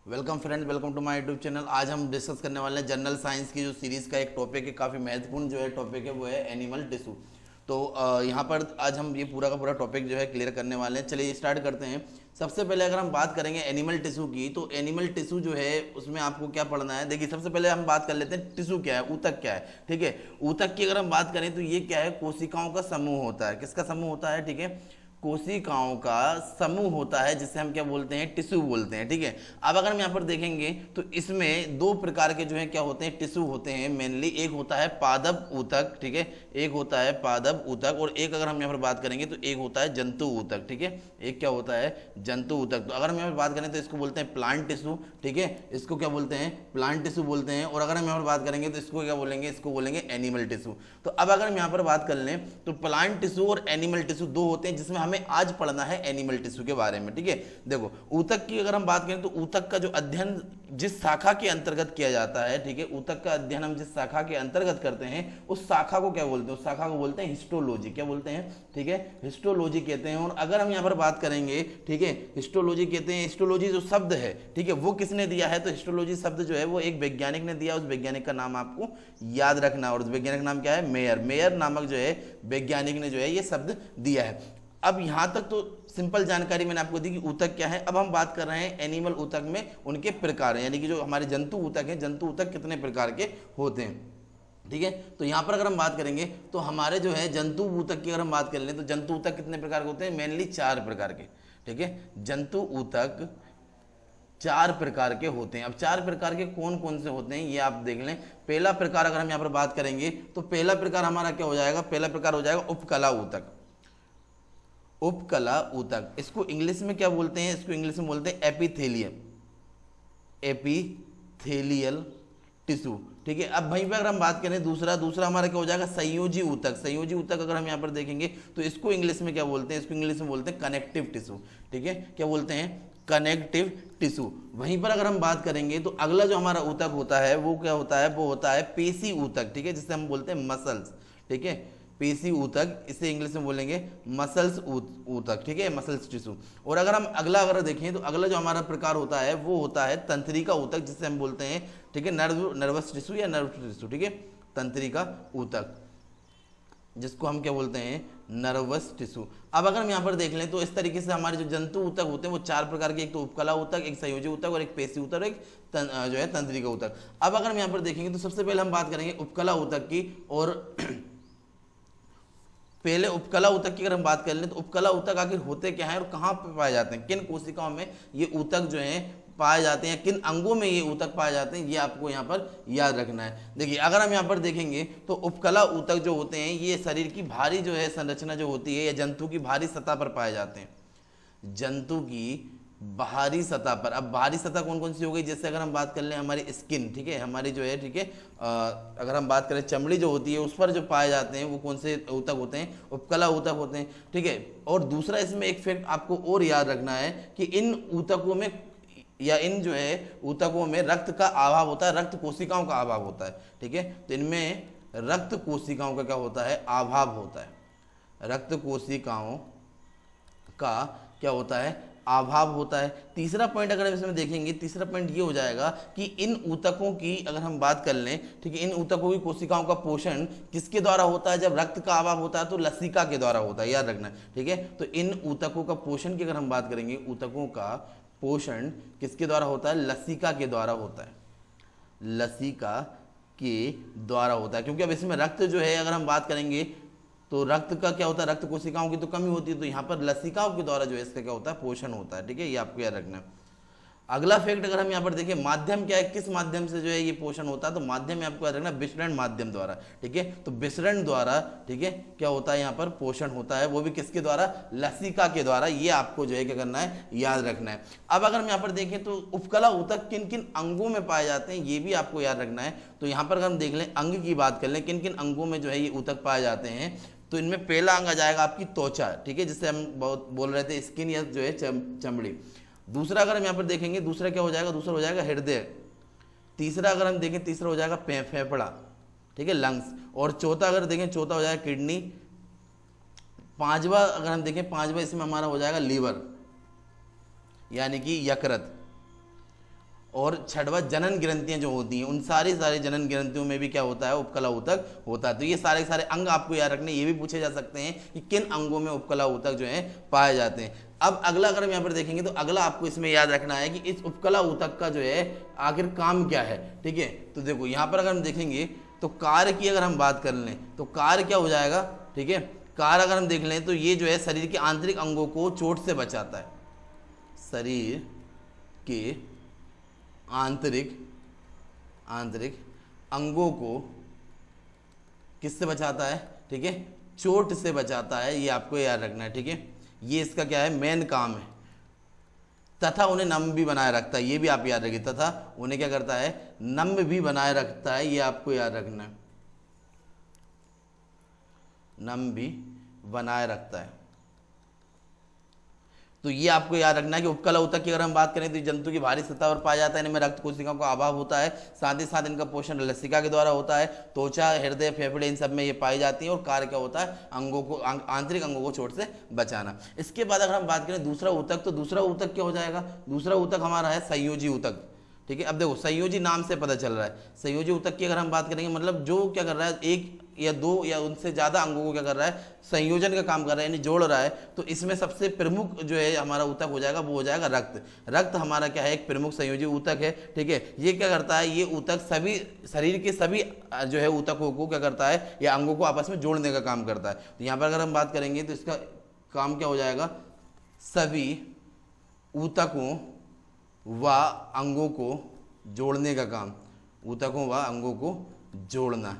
Welcome friends, welcome to my YouTube channel. आज हम discuss करने वाले हैं जनरल साइंस की जो सीरीज़ का एक टॉपिक है, काफ़ी महत्वपूर्ण जो है टॉपिक है वो है एनिमल टिश्यू। तो यहाँ पर आज हम ये पूरा का पूरा टॉपिक जो है क्लियर करने वाले हैं। चलिए स्टार्ट करते हैं। सबसे पहले अगर हम बात करेंगे एनिमल टिश्यू की, तो एनिमल टिश्यू जो है उसमें आपको क्या पढ़ना है। देखिए सबसे पहले हम बात कर लेते हैं टिश्यू क्या है, ऊतक क्या है। ठीक है, ऊतक की अगर हम बात करें तो ये क्या है, कोशिकाओं का समूह होता है। किसका समूह होता है? ठीक है, कोशिकाओं का समूह होता है, जिसे हम क्या बोलते हैं, टिश्यू बोलते हैं। ठीक है, अब अगर हम यहाँ पर देखेंगे तो इसमें दो प्रकार के जो है क्या होते हैं, टिश्यू होते हैं मेनली। एक होता है पादप ऊतक, ठीक है, एक होता है पादप ऊतक, और एक अगर हम यहाँ पर बात करेंगे तो एक होता है जंतु ऊतक। ठीक है, एक क्या होता है, जंतु ऊतक। तो अगर हम यहाँ पर बात करें तो इसको बोलते हैं प्लांट टिश्यू। ठीक है, इसको क्या बोलते हैं, प्लांट टिश्यू बोलते हैं। और अगर हम यहाँ पर बात करेंगे तो इसको क्या बोलेंगे, इसको बोलेंगे एनिमल टिश्यू। तो अब अगर हम यहाँ पर बात कर लें तो प्लांट टिश्यू और एनिमल टिश्यू दो होते हैं, जिसमें हमें आज पढ़ना है एनिमल टिश्यू के बारे में। ठीक है, देखो ऊतक की अगर हम बात करें तो ऊतक का जो अध्ययन जिस शाखा के अंतर्गत किया जाता है, ठीक है, ऊतक का अध्ययन हम जिस शाखा के अंतर्गत करते हैं उस शाखा को क्या बोलते हैं, उस शाखा को बोलते हैं हिस्टोलॉजी। क्या बोलते हैं? ठीक है, हिस्टोलॉजी कहते हैं। और अगर हम यहाँ पर बात करेंगे, ठीक है, हिस्टोलॉजी कहते हैं, हिस्टोलॉजी जो शब्द है, ठीक है, वो किसने दिया है, तो हिस्टोलॉजी शब्द जो है वो एक वैज्ञानिक ने दिया। उस वैज्ञानिक का नाम आपको याद रखना, और उस वैज्ञानिक नाम क्या है, मेयर। मेयर नामक जो है वैज्ञानिक ने जो है ये शब्द दिया है। अब यहां तक तो सिंपल जानकारी मैंने आपको दी कि ऊतक क्या है। अब हम बात कर रहे हैं एनिमल ऊतक में उनके प्रकार, यानी कि जो हमारे जंतु ऊतक हैं, जंतु ऊतक कितने प्रकार के होते हैं। ठीक है, तो यहां पर अगर हम बात करेंगे तो हमारे जो है जंतु ऊतक की अगर हम बात कर लें तो जंतु ऊतक कितने प्रकार के होते हैं, मेनली 4 प्रकार के। ठीक है, जंतु ऊतक 4 प्रकार के होते हैं। अब 4 प्रकार के कौन कौन से होते हैं ये आप देख लें। पहला प्रकार अगर हम यहाँ पर बात करेंगे तो पहला प्रकार हमारा क्या हो जाएगा, पहला प्रकार हो जाएगा उपकला ऊतक। उपकला ऊतक, इसको इंग्लिश में क्या बोलते हैं, इसको इंग्लिश में बोलते हैं एपिथेलियम, एपिथेलियल टिश्यू। ठीक है, अब वहीं पे अगर हम बात करें दूसरा हमारा क्या हो जाएगा, संयोजी ऊतक। संयोजी ऊतक अगर हम यहाँ पर देखेंगे तो इसको इंग्लिश में क्या बोलते हैं, इसको इंग्लिश में बोलते हैं कनेक्टिव टिश्यू। ठीक है, क्या बोलते हैं, कनेक्टिव टिश्यू। वहीं पर अगर हम बात करेंगे तो अगला जो हमारा ऊतक होता है वो क्या होता है, वो होता है पेशी ऊतक। ठीक है, जिसे हम बोलते हैं मसल्स। ठीक है, पेशी ऊतक, इसे इंग्लिश में बोलेंगे मसल्स ऊतक। ठीक है, मसल्स टिश्यू। और अगर हम अगर देखें तो अगला जो हमारा प्रकार होता है वो होता है तंत्रिका ऊतक, जिसे हम बोलते हैं, ठीक है, नर्वस टिश्यू या नर्व टिश्यू। ठीक है, तंत्रिका ऊतक, जिसको हम क्या बोलते हैं, नर्वस टिश्यू। अब अगर हम यहाँ पर देख लें तो इस तरीके से हमारे जो जंतु ऊतक होते हैं वो 4 प्रकार के, एक तो उपकला ऊतक, एक संयोजी ऊतक, और एक पेशी ऊतक, और एक जो है तंत्रिका ऊतक। अब अगर हम यहाँ पर देखेंगे तो सबसे पहले हम बात करेंगे उपकला ऊतक की। और पहले उपकला ऊतक की अगर हम बात कर लें तो उपकला ऊतक आखिर होते क्या हैं और कहाँ पर पाए जाते हैं, किन कोशिकाओं में ये ऊतक जो है पाए जाते हैं, किन अंगों में ये ऊतक पाए जाते हैं, ये आपको यहाँ पर याद रखना है। देखिए अगर हम यहाँ पर देखेंगे तो उपकला ऊतक जो होते हैं ये शरीर की भारी जो है संरचना जो होती है, या जंतु की भारी सतह पर पाए जाते हैं। जंतु की बाहरी सतह पर। अब बाहरी सतह कौन कौन सी हो गई, जैसे अगर हम बात कर लें हमारी स्किन, ठीक है, हमारी जो है, ठीक है, अगर हम बात करें चमड़ी जो होती है उस पर जो पाए जाते हैं वो कौन से ऊतक होते हैं, उपकला ऊतक होते हैं। ठीक है, और दूसरा इसमें एक फैक्ट आपको और याद रखना है कि इन ऊतकों में या इन जो है ऊतकों में रक्त का अभाव होता है, रक्त कोशिकाओं का अभाव होता है। ठीक है, तो इनमें रक्त कोशिकाओं का क्या होता है, अभाव होता है। रक्त कोशिकाओं का क्या होता है, अभाव होता है। तीसरा पॉइंट अगर हम इसमें देखेंगे, तीसरा पॉइंट ये हो जाएगा कि इन ऊतकों की अगर हम बात कर लें, ठीक है, इन ऊतकों की कोशिकाओं का पोषण किसके द्वारा होता है, जब रक्त का अभाव होता है तो लसिका के द्वारा होता है, याद रखना। ठीक है, तो इन ऊतकों का पोषण की अगर हम बात करेंगे, ऊतकों का पोषण किसके द्वारा होता है, लसिका के द्वारा होता है, लसिका के द्वारा होता है। क्योंकि अब इसमें रक्त जो है अगर हम बात करेंगे तो रक्त का क्या होता है, रक्त कोशिकाओं की तो कमी होती है, तो यहाँ पर लसिकाओं के द्वारा जो है इसका क्या होता है, पोषण होता है। ठीक है, ये आपको याद रखना है। अगला फैक्ट अगर हम यहाँ पर देखें, माध्यम क्या है, किस माध्यम से जो है ये पोषण होता है, तो माध्यम में आपको याद रखना विसरण माध्यम द्वारा। ठीक है, तो विसरण द्वारा, ठीक है, क्या होता है यहाँ पर पोषण होता है, वो भी किसके द्वारा, लसिका के द्वारा। ये आपको जो है क्या करना है, याद रखना है। अब अगर हम यहाँ पर देखें तो उपकला ऊतक किन किन अंगों में पाए जाते हैं ये भी आपको याद रखना है। तो यहाँ पर अगर हम देख लें, अंग की बात कर लें, किन किन अंगों में जो है ये ऊतक पाए जाते हैं, तो इनमें पहला अंग आ जाएगा आपकी त्वचा। ठीक है, जिससे हम बहुत बोल रहे थे स्किन या जो है चमड़ी। दूसरा अगर हम यहाँ पर देखेंगे, दूसरा क्या हो जाएगा, दूसरा हो जाएगा हृदय। तीसरा अगर हम देखें, तीसरा हो जाएगा फेफड़ा, ठीक है, लंग्स। और चौथा अगर देखें, चौथा हो जाएगा किडनी। पांचवा अगर हम देखें, पांचवा इसमें हमारा हो जाएगा लीवर, यानी कि यकृत। और छठवा जनन ग्रंथियां जो होती हैं, उन सारी जनन ग्रंथियों में भी क्या होता है, उपकला ऊतक होता है। तो ये सारे अंग आपको याद रखने, ये भी पूछे जा सकते हैं कि किन अंगों में उपकला ऊतक जो है पाए जाते हैं। अब अगला अगर हम यहाँ पर देखेंगे तो अगला आपको इसमें याद रखना है कि इस उपकला ऊतक का जो है आखिर काम क्या है। ठीक है, तो देखो यहाँ पर अगर हम देखेंगे तो कार्य की अगर हम बात कर लें तो कार्य क्या हो जाएगा। ठीक है, कार्य अगर हम देख लें तो ये जो है शरीर के आंतरिक अंगों को चोट से बचाता है, शरीर के आंतरिक अंगों को किससे बचाता है, ठीक है, चोट से बचाता है, ये आपको याद रखना है। ठीक है, ये इसका क्या है, मेन काम है। तथा उन्हें नम भी बनाए रखता है, ये भी आप याद रखिए, तथा उन्हें क्या करता है, नम भी बनाए रखता है, ये आपको याद रखना है, नम भी बनाए रखता है। तो ये आपको याद रखना है कि उपकला ऊतक की अगर हम बात करें तो जंतु की भारी सतह पर पाया जाता है, इनमें रक्त कोशिकाओं का अभाव होता है, साथ ही साथ इनका पोषण लसिका के द्वारा होता है, त्वचा, हृदय, फेफड़े इन सब में ये पाई जाती है। और कार्य क्या होता है, अंगों को, आंतरिक अंगों को चोट से बचाना। इसके बाद अगर हम बात करें दूसरा ऊतक, तो दूसरा ऊतक क्या हो जाएगा, दूसरा ऊतक हमारा है संयोजी ऊतक। ठीक है, अब देखो संयोजी नाम से पता चल रहा है, संयोजी ऊतक की अगर हम बात करेंगे मतलब जो क्या कर रहा है, एक या दो या उनसे ज़्यादा अंगों को क्या कर रहा है, संयोजन का काम कर रहा है, यानी जोड़ रहा है। तो इसमें सबसे प्रमुख जो है हमारा ऊतक हो जाएगा, वो हो जाएगा रक्त। रक्त हमारा क्या है, एक प्रमुख संयोजी ऊतक है। ठीक है, ये क्या करता है, ये ऊतक सभी शरीर के सभी जो है ऊतकों को क्या करता है, या अंगों को आपस में जोड़ने का काम करता है। तो यहाँ पर अगर हम बात करेंगे तो इसका काम क्या हो जाएगा, सभी ऊतकों व अंगों को जोड़ने का काम, ऊतकों व अंगों को जोड़ना।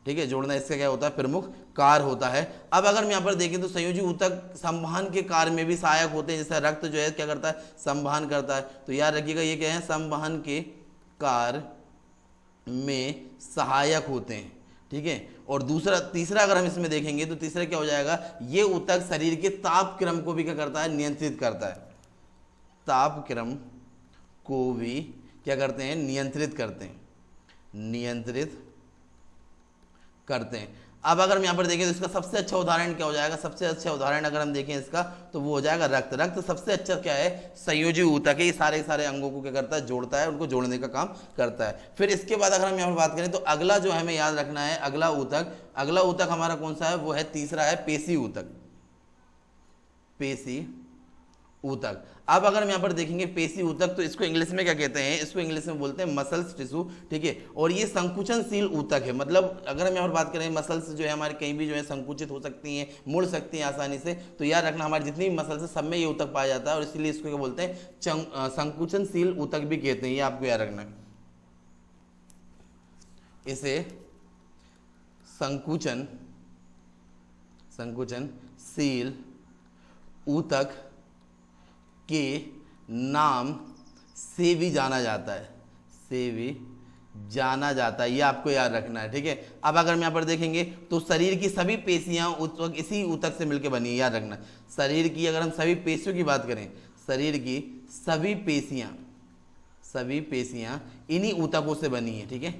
ठीक है, जोड़ना इसका क्या होता है, प्रमुख कार्य होता है। अब अगर हम यहाँ पर देखें तो संयोजी ऊतक संवहन के कार्य में भी सहायक होते हैं, जैसे रक्त जो है क्या करता है, संवहन करता है। तो याद रखिएगा ये क्या है, संवहन के कार्य में सहायक होते हैं। ठीक है, और तीसरा अगर हम इसमें देखेंगे तो तीसरा क्या हो जाएगा, ये ऊतक शरीर के ताप क्रम को भी क्या करता है, नियंत्रित करता है, ताप क्रम को भी क्या करते हैं, नियंत्रित करते हैं। अब अगर हम यहाँ पर देखें तो इसका सबसे अच्छा उदाहरण क्या हो जाएगा, सबसे अच्छा उदाहरण अगर हम देखें इसका तो वो हो जाएगा रक्त। रक्त सबसे अच्छा क्या है, संयोजी ऊतक है, ये सारे अंगों को क्या करता है, जोड़ता है, उनको जोड़ने का काम करता है। फिर इसके बाद अगर हम यहाँ पर बात करें तो अगला जो हमें याद रखना है, अगला ऊतक हमारा कौन सा है, वो है तीसरा है पेशी ऊतक, पेशी ऊतक। अब अगर हम यहाँ पर देखेंगे पेशी ऊतक तो इसको इंग्लिश में क्या कहते हैं, इसको इंग्लिश में बोलते हैं मसल्स टिश्यू। ठीक है, और ये संकुचनशील ऊतक है, मतलब अगर हम यहाँ पर बात करें मसल्स जो है हमारी कहीं भी जो है संकुचित हो सकती हैं, मुड़ सकती हैं आसानी से। तो याद रखना हमारी जितनी भी मसल्स है सब में ये ऊतक पाया जाता है, और इसलिए इसको क्या बोलते हैं, संकुचनशील ऊतक भी कहते हैं, ये आपको याद रखना है। इसे संकुचनशील ऊतक के नाम से भी जाना जाता है, ये आपको याद रखना है। ठीक है, अब अगर हम यहाँ पर देखेंगे तो शरीर की सभी पेशियां इसी ऊतक से मिलकर बनी है, याद रखना। शरीर की अगर हम सभी पेशियों की बात करें, शरीर की सभी पेशियां इन्हीं ऊतकों से बनी है। ठीक है,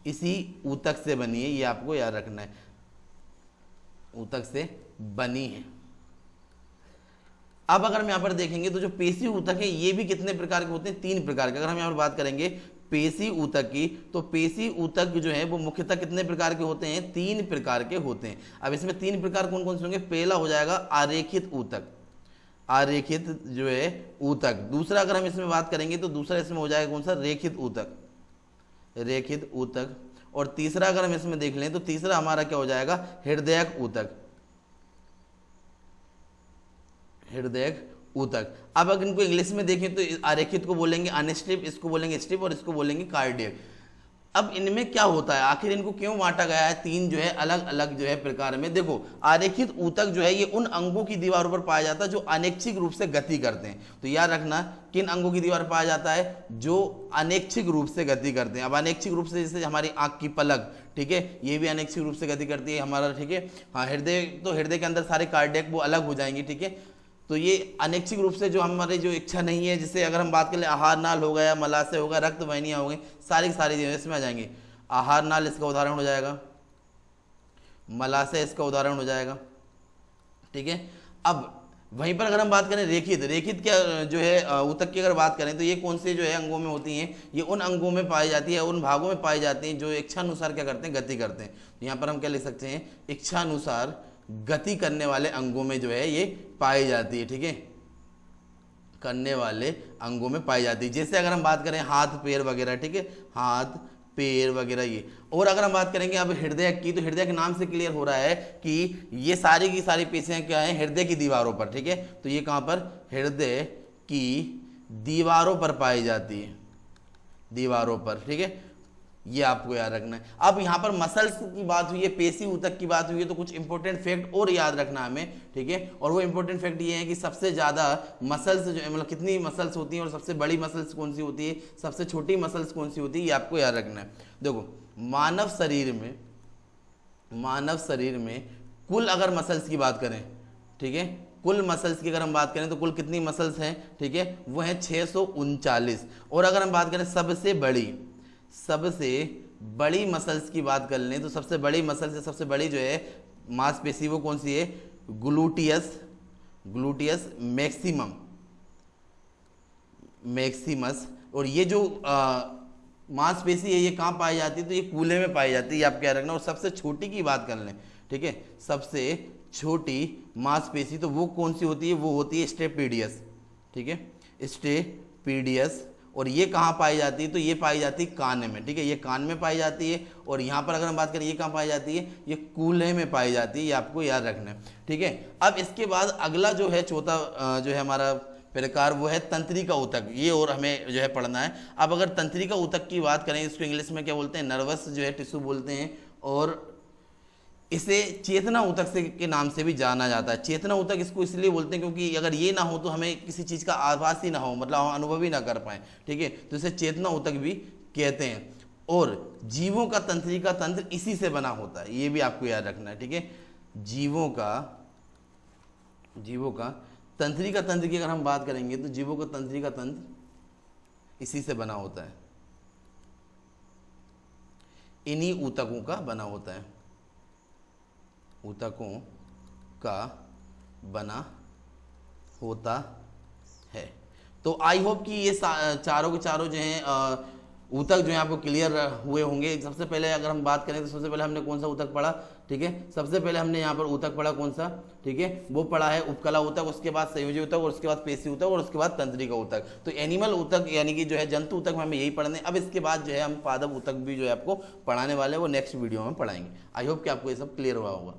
इसी ऊतक से बनी है, ये आपको याद रखना है, ऊतक से बनी है। अब अगर हम यहाँ पर देखेंगे तो जो पेशी ऊतक है ये भी कितने प्रकार के होते हैं, 3 प्रकार के। अगर हम यहाँ पर बात करेंगे पेशी ऊतक की तो पेशी ऊतक जो है वो मुख्यतः कितने प्रकार के होते हैं, 3 प्रकार के होते हैं। अब इसमें 3 प्रकार कौन कौन से होंगे, पहला हो जाएगा आरेखित ऊतक, आरेखित जो है ऊतक। दूसरा अगर हम इसमें बात करेंगे तो दूसरा इसमें हो जाएगा कौन सा, रेखित ऊतक। और तीसरा अगर हम इसमें देख लें तो तीसरा हमारा क्या हो जाएगा, हृदयक ऊतक। अब अगर इनको इंग्लिश में देखें तो आरेखित को बोलेंगे अनस्ट्रिप, इसको बोलेंगे स्ट्रिप और इसको बोलेंगे कार्डियक। अब इनमें क्या होता है, आखिर इनको क्यों बांटा गया है 3 जो है अलग अलग जो है प्रकार में। देखो आरेखित ऊतक जो है ये उन अंगों की दीवारों पर पाया जाता है जो अनैच्छिक रूप से गति करते हैं। तो याद रखना किन अंगों की दीवार पर पाया जाता है, जो अनैच्छिक रूप से गति करते हैं। अब अनैच्छिक रूप से जैसे हमारी आंख की पलक, ठीक है, ये भी अनैच्छिक रूप से गति करती है हमारा। ठीक है, हाँ, हृदय, तो हृदय के अंदर सारे कार्डियक वो अलग हो जाएंगे। ठीक है, तो ये अनैच्छिक रूप से जो हमारे जो इच्छा नहीं है, जैसे अगर हम बात करें आहार नाल हो गया, मलाशय होगा, रक्त वाहिनियाँ हो गई, सारी चीज़ें इसमें आ जाएंगी। आहार नाल इसका उदाहरण हो जाएगा, मलाशय इसका उदाहरण हो जाएगा। ठीक है, अब वहीं पर अगर हम बात करें रेखित, रेखित क्या जो है ऊतक की अगर बात करें तो ये कौन से जो है अंगों में होती हैं, ये उन अंगों में पाई जाती है, उन भागों में पाई जाती हैं जो इच्छानुसार क्या करते हैं, गति करते हैं। यहाँ पर हम क्या लिख सकते हैं, इच्छानुसार गति करने वाले अंगों में जो है ये पाई जाती है, ठीक है, करने वाले अंगों में पाई जाती है। जैसे अगर हम बात करें हाथ पैर वगैरह, ठीक है, हाथ पैर वगैरह ये। और अगर हम बात करेंगे अब हृदय की, तो हृदय के नाम से क्लियर हो रहा है कि ये सारी की सारी पेशियां क्या हैं, हृदय की दीवारों पर, ठीक है। तो ये कहाँ पर, हृदय की दीवारों पर पाई जाती है, दीवारों पर, ठीक है, ये आपको याद रखना है। अब यहाँ पर मसल्स की बात हुई है, पेशी ऊतक की बात हुई है, तो कुछ इंपॉर्टेंट फैक्ट और याद रखना हमें, ठीक है। और वो इंपॉर्टेंट फैक्ट ये है कि सबसे ज़्यादा मसल्स जो है, मतलब कितनी मसल्स होती हैं और सबसे बड़ी मसल्स कौन सी होती है, सबसे छोटी मसल्स कौन सी होती है, ये आपको याद रखना है। देखो मानव शरीर में कुल अगर मसल्स की बात करें, ठीक है, कुल मसल्स की अगर हम बात करें तो कुल कितनी मसल्स हैं, ठीक है, वो हैं 639। और अगर हम बात करें सबसे बड़ी मसल्स की बात कर लें तो सबसे बड़ी मसल से सबसे बड़ी जो है मांसपेशी वो कौन सी है, ग्लूटियस मैक्सिमस। और ये जो मांसपेशी है ये कहाँ पाई जाती है, तो ये कूल्हे में पाई जाती है, ये आप क्या रखना। और सबसे छोटी की बात कर लें, ठीक है, सबसे छोटी मांसपेशी तो वो कौन सी होती है, वो होती है स्टेपीडियस, ठीक है, स्टेपीडियस। और ये कहाँ पाई जाती है, तो ये पाई जाती है कान में, ठीक है, ये कान में पाई जाती है। और यहाँ पर अगर हम बात करें ये कहाँ पाई जाती है, ये कूल्हे में पाई जाती है, ये आपको याद रखना है, ठीक है। अब इसके बाद अगला जो है चौथा जो है हमारा प्रकार वो है तंत्रिका ऊतक, ये और हमें जो है पढ़ना है। अब अगर तंत्रिका ऊतक की बात करें, इसको इंग्लिश में क्या बोलते हैं, नर्वस जो है टिश्यू बोलते हैं। और इसे चेतना ऊतक से के नाम से भी जाना जाता है। चेतना ऊतक इसको इसलिए बोलते हैं क्योंकि अगर ये ना हो तो हमें किसी चीज़ का आभास ही ना हो, मतलब हम अनुभव ही ना कर पाए, ठीक है, तो इसे चेतना ऊतक भी कहते हैं। और जीवों का तंत्रिका तंत्र इसी से बना होता है, ये भी आपको याद रखना है, ठीक है। जीवों का तंत्रिका तंत्र की अगर हम बात करेंगे तो जीवों का तंत्रिका तंत्र इसी से बना होता है, इन्हीं ऊतकों का बना होता है, ऊतकों का बना होता है। तो आई होप कि ये चारों के चारों जो हैं ऊतक जो है आपको क्लियर हुए होंगे। सबसे पहले अगर हम बात करें तो सबसे पहले हमने कौन सा ऊतक पढ़ा, ठीक है, सबसे पहले हमने यहाँ पर ऊतक पढ़ा कौन सा, ठीक है, वो पढ़ा है उपकला ऊतक, उसके बाद संयोजी ऊतक, और उसके बाद पेशी ऊतक, और उसके बाद तंत्रिका ऊतक। तो एनिमल ऊतक यानी कि जो है जंतु ऊतक में हमें यही पढ़ने। अब इसके बाद जो है हम पादप ऊतक भी जो है आपको पढ़ाने वाले हैं, वो नेक्स्ट वीडियो में पढ़ाएंगे। आई होप कि आपको ये सब क्लियर हुआ होगा।